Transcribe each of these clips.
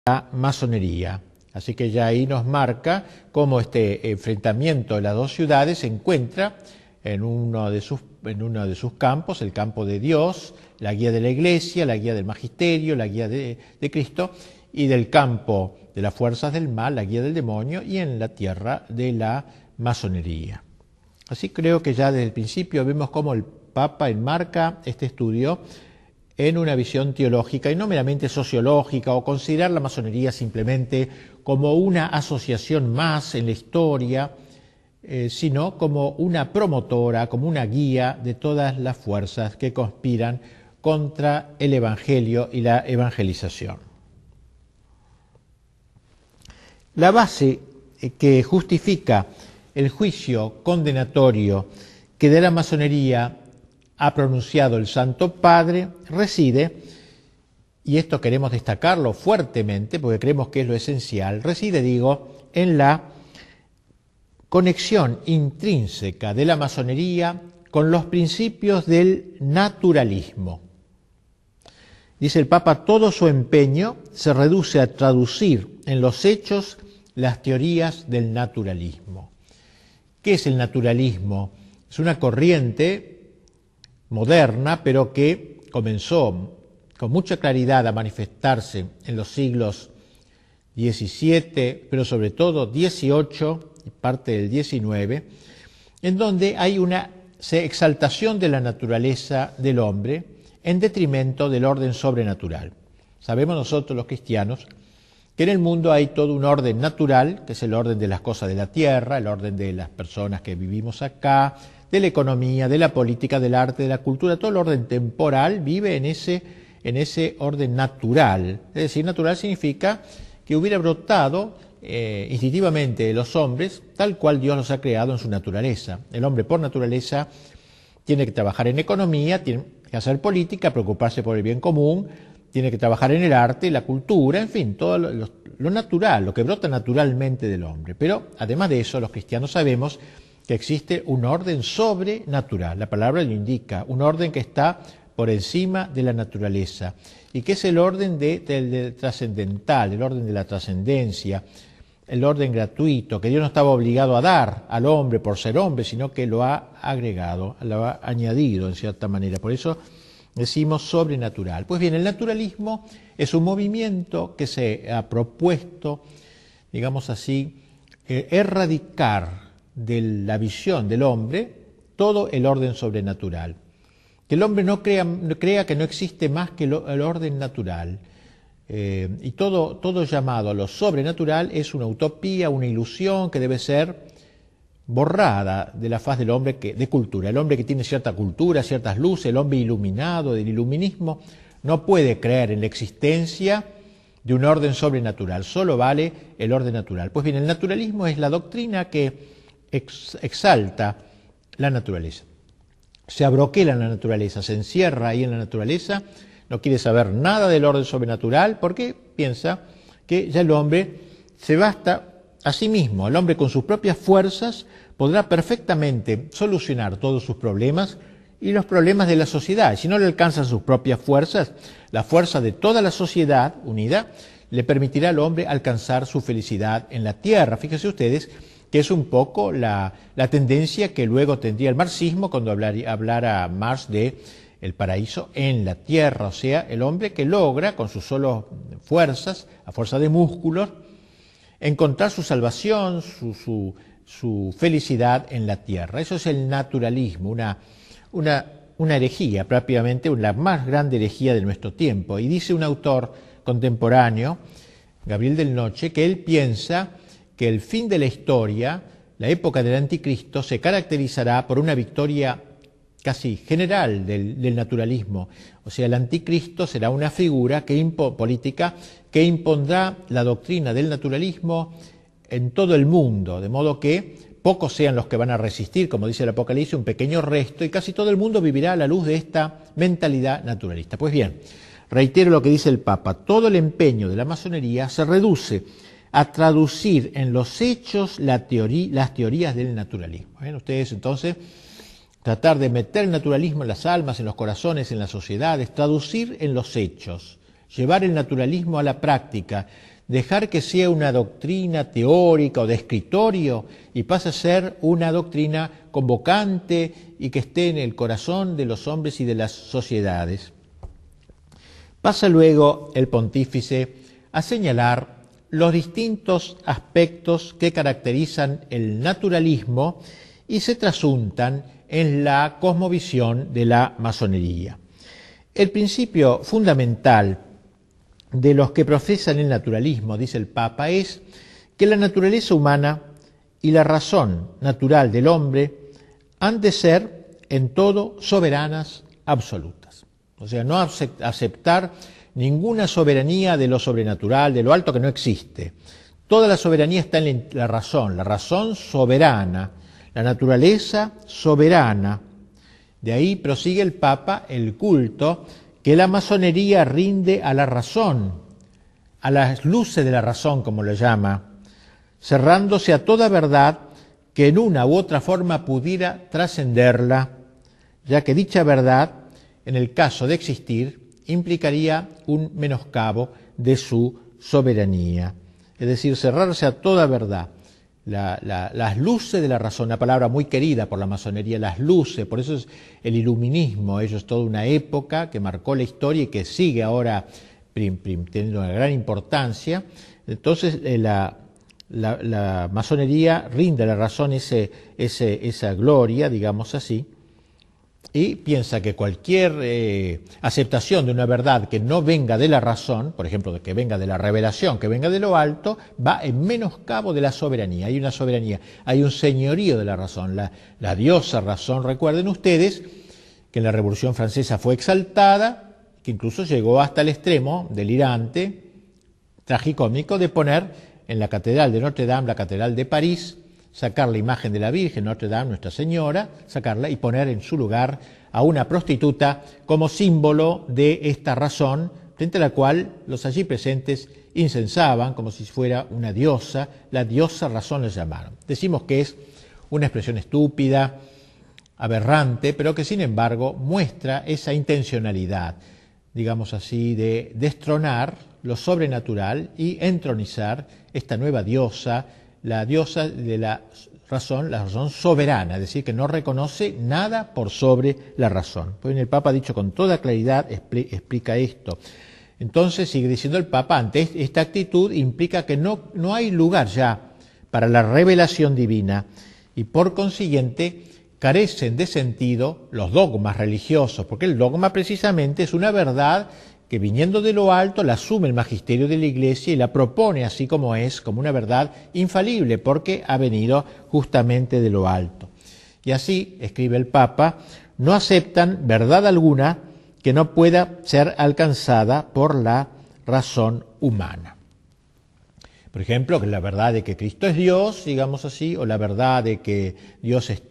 la masonería. Así que ya ahí nos marca cómo este enfrentamiento de las dos ciudades se encuentra en uno de sus campos, el campo de Dios, la guía de la Iglesia, la guía del Magisterio, la guía de Cristo, y del campo de las fuerzas del mal, la guía del demonio, y en la tierra de la masonería. Así creo que ya desde el principio vemos cómo el Papa enmarca este estudio en una visión teológica y no meramente sociológica, o considerar la masonería simplemente como una asociación más en la historia, sino como una promotora, como una guía de todas las fuerzas que conspiran contra el Evangelio y la evangelización. La base que justifica el juicio condenatorio que de la masonería ha pronunciado el Santo Padre reside, y esto queremos destacarlo fuertemente porque creemos que es lo esencial, reside, en la conexión intrínseca de la masonería con los principios del naturalismo. Dice el Papa, todo su empeño se reduce a traducir en los hechos las teorías del naturalismo. ¿Qué es el naturalismo? Es una corriente moderna, pero que comenzó con mucha claridad a manifestarse en los siglos XVII, pero sobre todo XVIII y parte del XIX, en donde hay una exaltación de la naturaleza del hombre en detrimento del orden sobrenatural. Sabemos nosotros los cristianos que en el mundo hay todo un orden natural, que es el orden de las cosas de la tierra, el orden de las personas que vivimos acá, de la economía, de la política, del arte, de la cultura. Todo el orden temporal vive en ese orden natural. Es decir, natural significa que hubiera brotado instintivamente de los hombres tal cual Dios los ha creado en su naturaleza. El hombre por naturaleza tiene que trabajar en economía, tiene que hacer política, preocuparse por el bien común, tiene que trabajar en el arte, la cultura, en fin, todo lo natural, lo que brota naturalmente del hombre. Pero además de eso, los cristianos sabemos que existe un orden sobrenatural. La palabra lo indica, un orden que está por encima de la naturaleza y que es el orden del trascendental, el orden de la trascendencia, el orden gratuito, que Dios no estaba obligado a dar al hombre por ser hombre, sino que lo ha agregado, lo ha añadido en cierta manera. Por eso decimos sobrenatural. Pues bien, el naturalismo es un movimiento que se ha propuesto, digamos así, erradicar de la visión del hombre todo el orden sobrenatural. Que el hombre no crea que no existe más que el orden natural. Y todo llamado a lo sobrenatural es una utopía, una ilusión que debe ser borrada de la faz del hombre de cultura. El hombre que tiene cierta cultura, ciertas luces, el hombre iluminado del iluminismo, no puede creer en la existencia de un orden sobrenatural, solo vale el orden natural. Pues bien, el naturalismo es la doctrina que exalta la naturaleza. Se abroquela en la naturaleza, se encierra ahí en la naturaleza, no quiere saber nada del orden sobrenatural porque piensa que ya el hombre se basta a sí mismo. El hombre con sus propias fuerzas podrá perfectamente solucionar todos sus problemas y los problemas de la sociedad. Si no le alcanzan sus propias fuerzas, la fuerza de toda la sociedad unida le permitirá al hombre alcanzar su felicidad en la tierra. Fíjense ustedes que es un poco la tendencia que luego tendría el marxismo cuando hablara Marx de el paraíso en la tierra, o sea, el hombre que logra con sus solas fuerzas, a fuerza de músculos, encontrar su salvación, su felicidad en la tierra. Eso es el naturalismo, una herejía, prácticamente la más grande herejía de nuestro tiempo. Y dice un autor contemporáneo, Gabriel del Noche, que él piensa que el fin de la historia, la época del anticristo, se caracterizará por una victoria casi general del naturalismo. O sea, el anticristo será una figura política que impondrá la doctrina del naturalismo en todo el mundo, de modo que pocos sean los que van a resistir, como dice el Apocalipsis, un pequeño resto, y casi todo el mundo vivirá a la luz de esta mentalidad naturalista. Pues bien, reitero lo que dice el Papa, todo el empeño de la masonería se reduce a traducir en los hechos las teorías del naturalismo. ¿Ven ustedes entonces? Tratar de meter el naturalismo en las almas, en los corazones, en las sociedades, traducir en los hechos, llevar el naturalismo a la práctica, dejar que sea una doctrina teórica o de escritorio y pase a ser una doctrina convocante y que esté en el corazón de los hombres y de las sociedades. Pasa luego el pontífice a señalar los distintos aspectos que caracterizan el naturalismo y se trasuntan en la cosmovisión de la masonería. El principio fundamental de los que profesan el naturalismo, dice el Papa, es que la naturaleza humana y la razón natural del hombre han de ser en todo soberanas absolutas. O sea, no aceptar ninguna soberanía de lo sobrenatural, de lo alto, que no existe. Toda la soberanía está en la razón soberana, la naturaleza soberana. De ahí prosigue el Papa el culto que la masonería rinde a la razón, a las luces de la razón, como lo llama, cerrándose a toda verdad que en una u otra forma pudiera trascenderla, ya que dicha verdad, en el caso de existir, implicaría un menoscabo de su soberanía. Es decir, cerrarse a toda verdad. Las luces de la razón, una palabra muy querida por la masonería, las luces, por eso es el iluminismo, ello es toda una época que marcó la historia y que sigue ahora teniendo una gran importancia. Entonces la masonería rinde a la razón esa gloria, digamos así, y piensa que cualquier aceptación de una verdad que no venga de la razón, por ejemplo, que venga de la revelación, que venga de lo alto, va en menoscabo de la soberanía. Hay una soberanía, hay un señorío de la razón. La diosa razón, recuerden ustedes que en la Revolución Francesa fue exaltada, que incluso llegó hasta el extremo delirante, tragicómico, de poner en la Catedral de Notre Dame, la Catedral de París, sacar la imagen de la Virgen, Notre Dame, Nuestra Señora, sacarla y poner en su lugar a una prostituta como símbolo de esta razón, frente a la cual los allí presentes incensaban como si fuera una diosa, la diosa razón les llamaron. Decimos que es una expresión estúpida, aberrante, pero que sin embargo muestra esa intencionalidad, digamos así, de destronar lo sobrenatural y entronizar esta nueva diosa, la diosa de la razón soberana, es decir, que no reconoce nada por sobre la razón. Pues el Papa ha dicho con toda claridad, explica esto. Entonces, sigue diciendo el Papa, ante esta actitud implica que no hay lugar ya para la revelación divina y por consiguiente carecen de sentido los dogmas religiosos, porque el dogma precisamente es una verdad que viniendo de lo alto la asume el magisterio de la Iglesia y la propone así como es, como una verdad infalible, porque ha venido justamente de lo alto. Y así, escribe el Papa, no aceptan verdad alguna que no pueda ser alcanzada por la razón humana. Por ejemplo, que la verdad de que Cristo es Dios, digamos así, o la verdad de que Dios es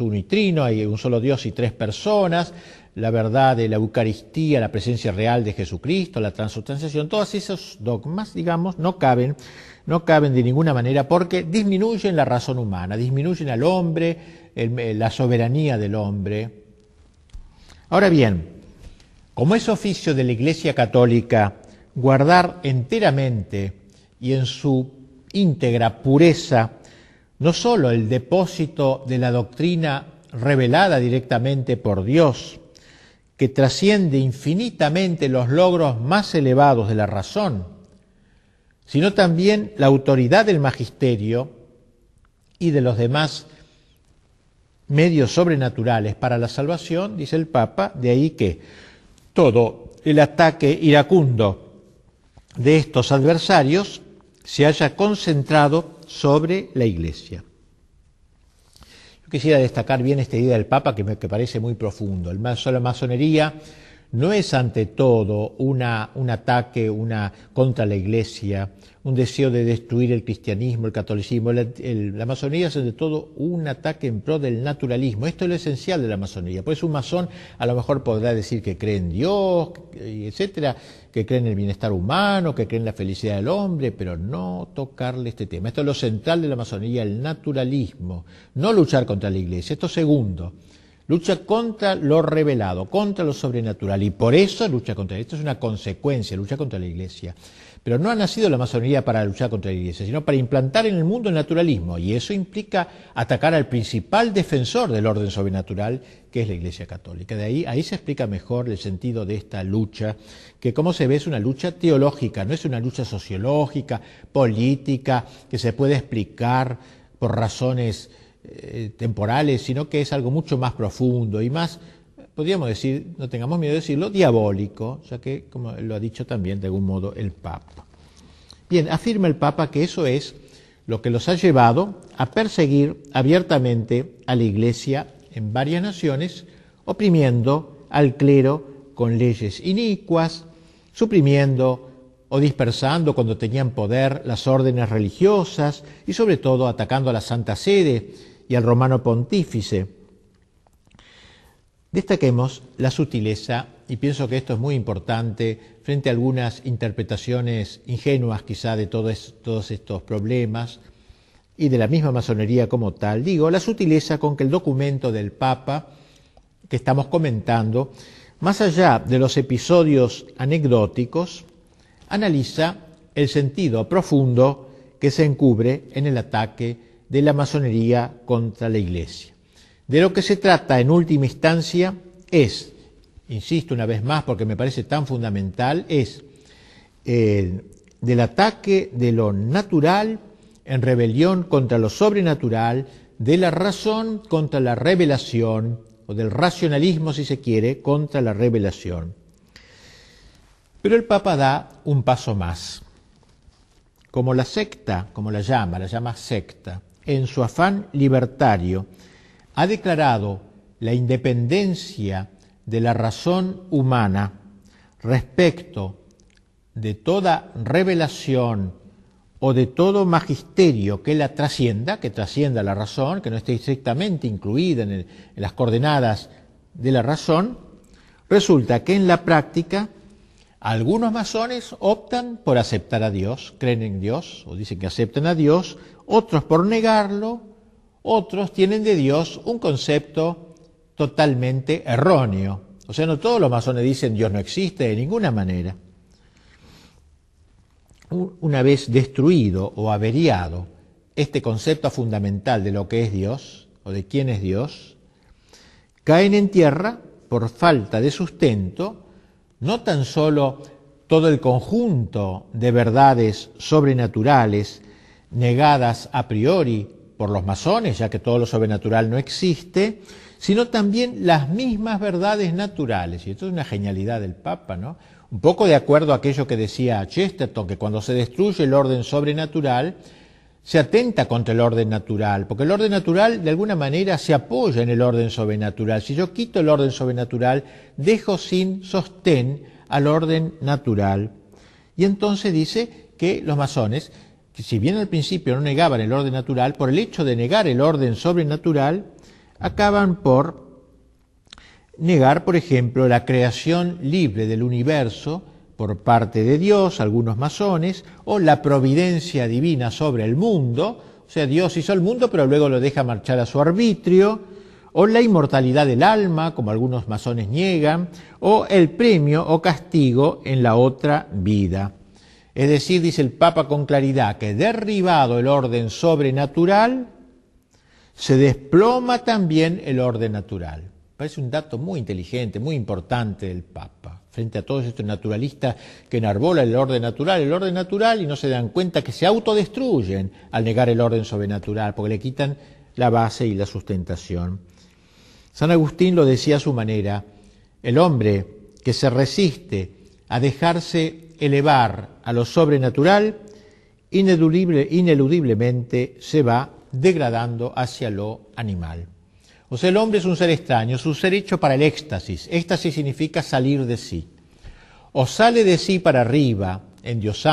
uno y trino, hay un solo Dios y tres personas, la verdad de la Eucaristía, la presencia real de Jesucristo, la transubstanciación, todos esos dogmas, digamos, no caben de ninguna manera porque disminuyen la razón humana, disminuyen al hombre, la soberanía del hombre. Ahora bien, como es oficio de la Iglesia Católica guardar enteramente y en su íntegra pureza no sólo el depósito de la doctrina revelada directamente por Dios, que trasciende infinitamente los logros más elevados de la razón, sino también la autoridad del magisterio y de los demás medios sobrenaturales para la salvación, dice el Papa, de ahí que todo el ataque iracundo de estos adversarios se haya concentrado sobre la Iglesia. Yo quisiera destacar bien esta idea del Papa que me parece muy profundo. La masonería no es ante todo un ataque contra la Iglesia, un deseo de destruir el cristianismo, el catolicismo. La masonería es ante todo un ataque en pro del naturalismo. Esto es lo esencial de la masonería. Pues un masón a lo mejor podrá decir que cree en Dios, etcétera, que cree en el bienestar humano, que cree en la felicidad del hombre, pero no tocarle este tema. Esto es lo central de la masonería, el naturalismo. No luchar contra la Iglesia. Esto segundo. Lucha contra lo revelado, contra lo sobrenatural, y por eso lucha contra esto. Es una consecuencia, lucha contra la Iglesia. Pero no ha nacido la masonería para luchar contra la Iglesia, sino para implantar en el mundo el naturalismo, y eso implica atacar al principal defensor del orden sobrenatural, que es la Iglesia Católica. Ahí se explica mejor el sentido de esta lucha, que como se ve es una lucha teológica, no es una lucha sociológica, política, que se puede explicar por razones temporales, sino que es algo mucho más profundo y más, podríamos decir, no tengamos miedo de decirlo, diabólico, ya que, como lo ha dicho también de algún modo el Papa. Bien, afirma el Papa que eso es lo que los ha llevado a perseguir abiertamente a la Iglesia en varias naciones, oprimiendo al clero con leyes inicuas, suprimiendo o dispersando cuando tenían poder las órdenes religiosas y sobre todo atacando a la Santa Sede y al Romano Pontífice. Destaquemos la sutileza, y pienso que esto es muy importante frente a algunas interpretaciones ingenuas quizá de todos estos problemas y de la misma masonería como tal. Digo, la sutileza con que el documento del Papa que estamos comentando, más allá de los episodios anecdóticos, analiza el sentido profundo que se encubre en el ataque de la masonería contra la Iglesia. De lo que se trata en última instancia es, insisto una vez más porque me parece tan fundamental, es del ataque de lo natural en rebelión contra lo sobrenatural, de la razón contra la revelación, o del racionalismo, si se quiere, contra la revelación. Pero el Papa da un paso más. Como la secta, como la llama secta, en su afán libertario, ha declarado la independencia de la razón humana respecto de toda revelación o de todo magisterio que la trascienda, que trascienda la razón, que no esté estrictamente incluida en las coordenadas de la razón, resulta que en la práctica algunos masones optan por aceptar a Dios, creen en Dios o dicen que aceptan a Dios, otros por negarlo, otros tienen de Dios un concepto totalmente erróneo. O sea, no todos los masones dicen Dios no existe de ninguna manera. Una vez destruido o averiado este concepto fundamental de lo que es Dios o de quién es Dios, caen en tierra por falta de sustento no tan solo todo el conjunto de verdades sobrenaturales negadas a priori por los masones, ya que todo lo sobrenatural no existe, sino también las mismas verdades naturales. Y esto es una genialidad del Papa, ¿no? Un poco de acuerdo a aquello que decía Chesterton, que cuando se destruye el orden sobrenatural, se atenta contra el orden natural, porque el orden natural de alguna manera se apoya en el orden sobrenatural. Si yo quito el orden sobrenatural, dejo sin sostén al orden natural. Y entonces dice que los masones, que si bien al principio no negaban el orden natural, por el hecho de negar el orden sobrenatural, acaban por negar, por ejemplo, la creación libre del universo por parte de Dios, algunos masones, o la providencia divina sobre el mundo, o sea, Dios hizo el mundo pero luego lo deja marchar a su arbitrio, o la inmortalidad del alma, como algunos masones niegan, o el premio o castigo en la otra vida. Es decir, dice el Papa con claridad, que derribado el orden sobrenatural, se desploma también el orden natural. Parece un dato muy inteligente, muy importante del Papa, frente a todos estos naturalistas que enarbolan el orden natural, y no se dan cuenta que se autodestruyen al negar el orden sobrenatural, porque le quitan la base y la sustentación. San Agustín lo decía a su manera: el hombre que se resiste a dejarse elevar a lo sobrenatural, ineludiblemente se va degradando hacia lo animal. O sea, el hombre es un ser extraño, es un ser hecho para el éxtasis. Éxtasis significa salir de sí. O sale de sí para arriba, endiosando,